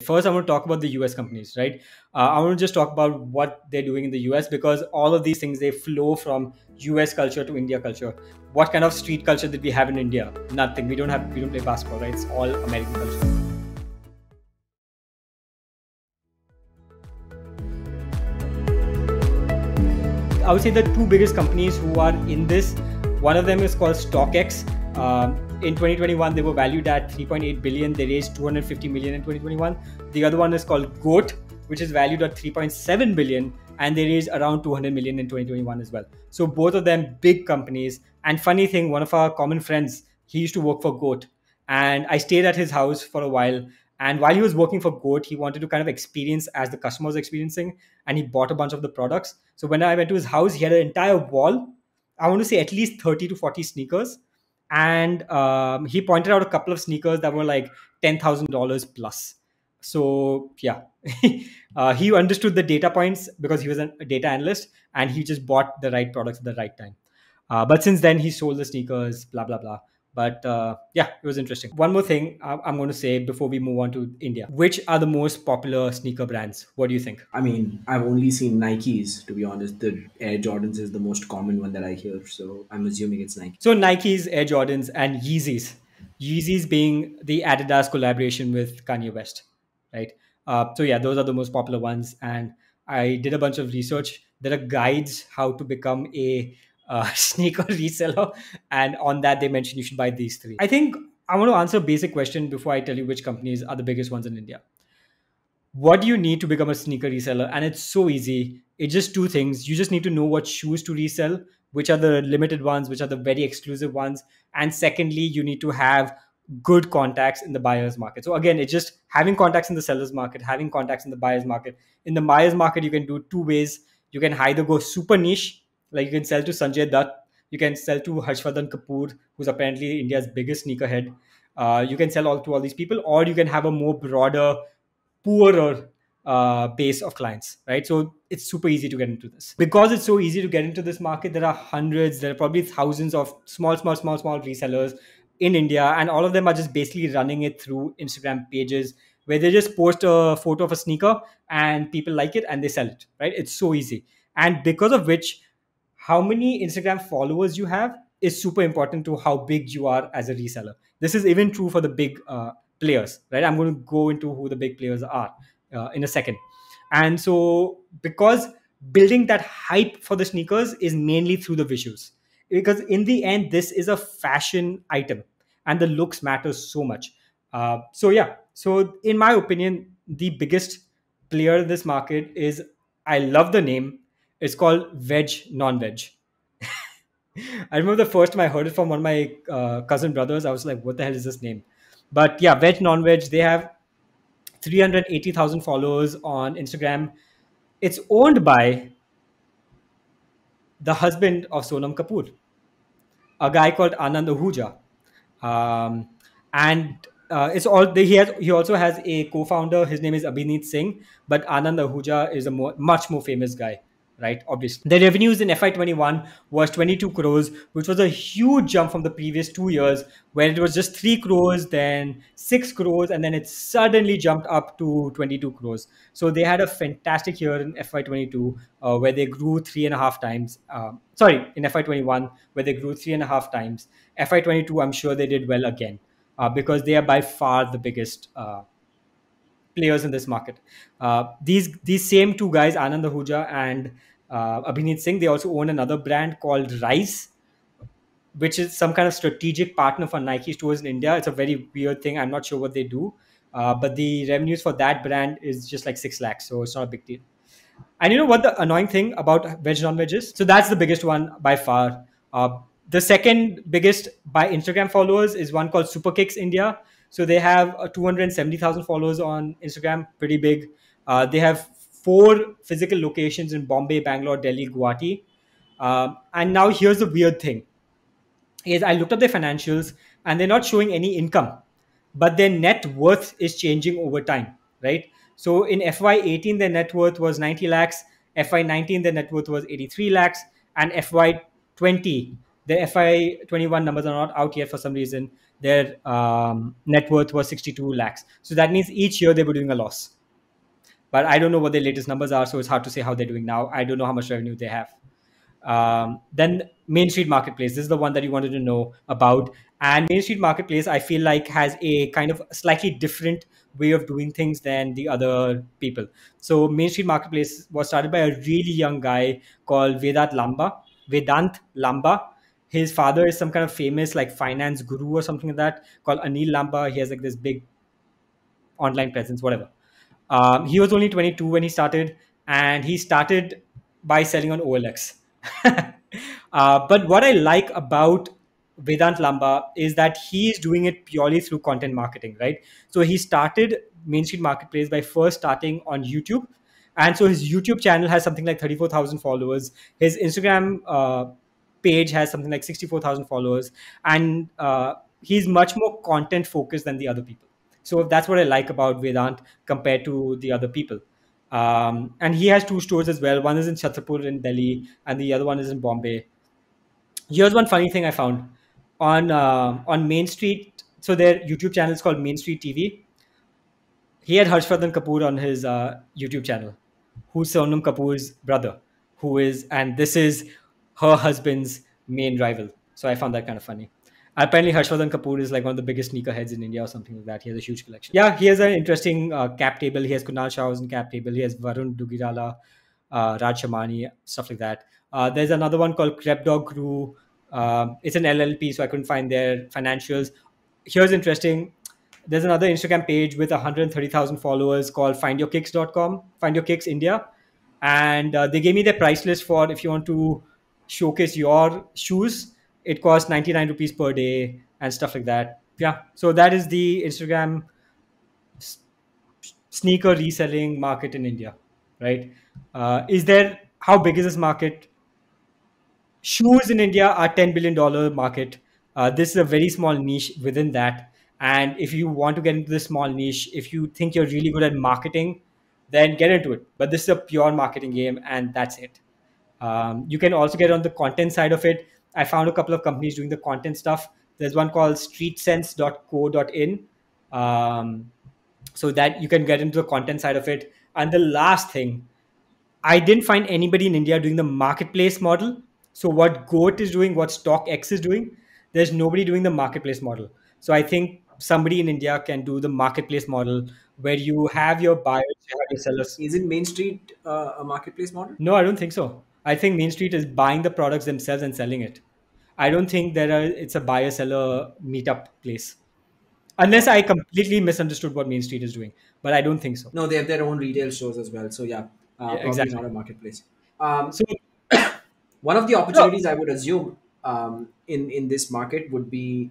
First, I want to talk about the US companies, right? I want to just talk about what they're doing in the US, because all of these things, they flow from US culture to India culture. What kind of street culture did we have in India? Nothing. We don't play basketball, right? It's all American culture. I would say the two biggest companies who are in this, one of them is called StockX. In 2021, they were valued at 3.8 billion. They raised 250 million in 2021. The other one is called Goat, which is valued at 3.7 billion, and they raised around 200 million in 2021 as well. So both of them big companies. And funny thing, one of our common friends, he used to work for Goat, and I stayed at his house for a while. And while he was working for Goat, he wanted to kind of experience as the customer was experiencing, and he bought a bunch of the products. So when I went to his house, he had an entire wall, I want to say at least 30 to 40 sneakers. And he pointed out a couple of sneakers that were like $10,000 plus. So yeah, he understood the data points because he was a data analyst, and he just bought the right products at the right time. But since then, he sold the sneakers, blah, blah, blah. But yeah, it was interesting. One more thing I'm going to say before we move on to India. Which are the most popular sneaker brands? What do you think? I mean, I've only seen Nikes, to be honest. The Air Jordans is the most common one that I hear, so I'm assuming it's Nike. So Nikes, Air Jordans, and Yeezys. Yeezys being the Adidas collaboration with Kanye West, right? So yeah, those are the most popular ones. And I did a bunch of research. There are guides how to become a sneaker reseller, and on that they mention you should buy these three. I think I want to answer a basic question before I tell you which companies are the biggest ones in India. What do you need to become a sneaker reseller? And it's so easy. It's just two things. You just need to know what shoes to resell, which are the limited ones, which are the very exclusive ones. And secondly, you need to have good contacts in the buyer's market. So again, it's just having contacts in the seller's market, having contacts in the buyer's market. In the buyer's market, you can do two ways. You can either go super niche, like you can sell to Sanjay Dutt. You can sell to Harshvardhan Kapoor, who's apparently India's biggest sneakerhead. You can sell all these people, or you can have a more broader, poorer base of clients, right? So it's super easy to get into this. Because it's so easy to get into this market, there are hundreds, there are probably thousands of small resellers in India, and all of them are just basically running it through Instagram pages where they just post a photo of a sneaker and people like it and they sell it, right? It's so easy. And because of which, how many Instagram followers you have is super important to how big you are as a reseller. This is even true for the big players, right? I'm going to go into who the big players are in a second. And so, because building that hype for the sneakers is mainly through the visuals, because in the end, this is a fashion item, and the looks matter so much. So yeah, so in my opinion, the biggest player in this market is, I love the name. It's called Veg Nonveg. I remember the first time I heard it from one of my cousin brothers, I was like, what the hell is this name? But yeah, Veg Nonveg, they have 380,000 followers on Instagram. It's owned by the husband of Sonam Kapoor, a guy called Anand Ahuja. Um, and it's all he also has a co-founder. His name is Abhineet Singh, but Anand Ahuja is a much more famous guy, right? Obviously, the revenues in FY21 was 22 crores, which was a huge jump from the previous 2 years, where it was just 3 crores, then 6 crores, and then it suddenly jumped up to 22 crores. So they had a fantastic year in FY22, where they grew 3.5 times. Sorry, in FY21, where they grew 3.5 times. FY22, I'm sure they did well again, because they are by far the biggest players in this market. These same two guys, Anand Ahuja and Abhineet Singh, they also own another brand called Rise, which is some kind of strategic partner for Nike stores in India. It's a very weird thing. I'm not sure what they do, but the revenues for that brand is just like 6 lakhs, so it's not a big deal. And you know what the annoying thing about Veg Nonveg is? So that's the biggest one by far. The second biggest by Instagram followers is one called Superkicks India. So they have 270,000 followers on Instagram, pretty big. They have 4 physical locations in Bombay, Bangalore, Delhi, Guwahati. And now here's the weird thing: is I looked up their financials and they're not showing any income, but their net worth is changing over time, right? So in FY18, their net worth was 90 lakhs. FY19, their net worth was 83 lakhs. And FY20, Their FY21 numbers are not out yet for some reason. Their net worth was 62 lakhs. So that means each year they were doing a loss. But I don't know what their latest numbers are, so it's hard to say how they're doing now. I don't know how much revenue they have. Then Mainstreet Marketplace. This is the one that you wanted to know about. And Mainstreet Marketplace, I feel like, has a kind of slightly different way of doing things than the other people. So Mainstreet Marketplace was started by a really young guy called Vedant Lamba. His father is some kind of famous like finance guru or something like that called Anil Lamba. He has like this big online presence, whatever. He was only 22 when he started, and he started by selling on OLX. But what I like about Vedant Lamba is that he is doing it purely through content marketing, right? So he started Main Street Marketplace by first starting on YouTube. And so his YouTube channel has something like 34,000 followers. His Instagram page has something like 64,000 followers. And he's much more content focused than the other people. So that's what I like about Vedant compared to the other people. And he has two stores as well. One is in Chhatrapur in Delhi, and the other one is in Bombay. Here's one funny thing I found on Main Street. So their YouTube channel is called Main Street TV. He had Harshvardhan Kapoor on his YouTube channel, who's Sonam Kapoor's brother, and this is her husband's main rival. So I found that kind of funny. Apparently, Harshvardhan Kapoor is like one of the biggest sneaker heads in India or something like that. He has a huge collection. Yeah, he has an interesting cap table. He has Kunal Shah's cap table. He has Varun Dugirala, Raj Shamani, stuff like that. There's another one called Crepdog Crew. It's an LLP, so I couldn't find their financials. Here's interesting. There's another Instagram page with 130,000 followers called findyourkicks.com, Find Your Kicks India. And they gave me their price list for if you want to showcase your shoes. It costs 99 rupees per day and stuff like that. Yeah. So that is the Instagram s- sneaker reselling market in India, right? How big is this market? Shoes in India are $10 billion market. This is a very small niche within that. And if you want to get into this small niche, if you think you're really good at marketing, then get into it. But this is a pure marketing game, and that's it. You can also get on the content side of it. I found a couple of companies doing the content stuff. There's one called streetsense.co.in. So that you can get into the content side of it. And the last thing, I didn't find anybody in India doing the marketplace model. So what Goat is doing, what StockX is doing, there's nobody doing the marketplace model. So I think somebody in India can do the marketplace model where you have your buyers, you have your sellers. Isn't Main Street a marketplace model? No, I don't think so. I think Main Street is buying the products themselves and selling it. I don't think it's a buyer seller meetup place. Unless I completely misunderstood what Main Street is doing, but I don't think so. No, they have their own retail stores as well. So yeah, Yeah, probably not exactly. a marketplace. Um, So One of the no, opportunities I would assume in this market would be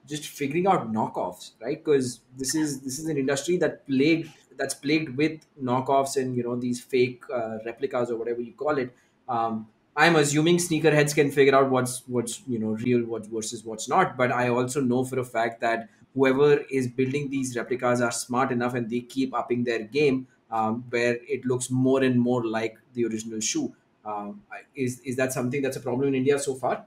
just figuring out knockoffs, right? Because this is an industry that's plagued with knockoffs and these fake replicas or whatever you call it. I'm assuming sneakerheads can figure out what's real, what versus what's not. But I also know for a fact that whoever is building these replicas are smart enough and they keep upping their game, where it looks more and more like the original shoe. Is that something that's a problem in India so far?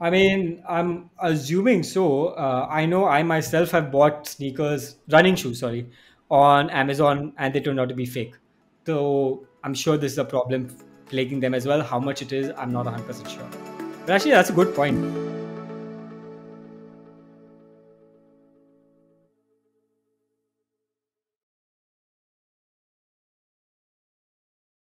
I mean, I'm assuming so. I know I myself have bought running shoes, sorry, on Amazon, and they turned out to be fake. So I'm sure this is a problem plaguing them as well. How much it is, I'm not 100% sure. But actually, that's a good point.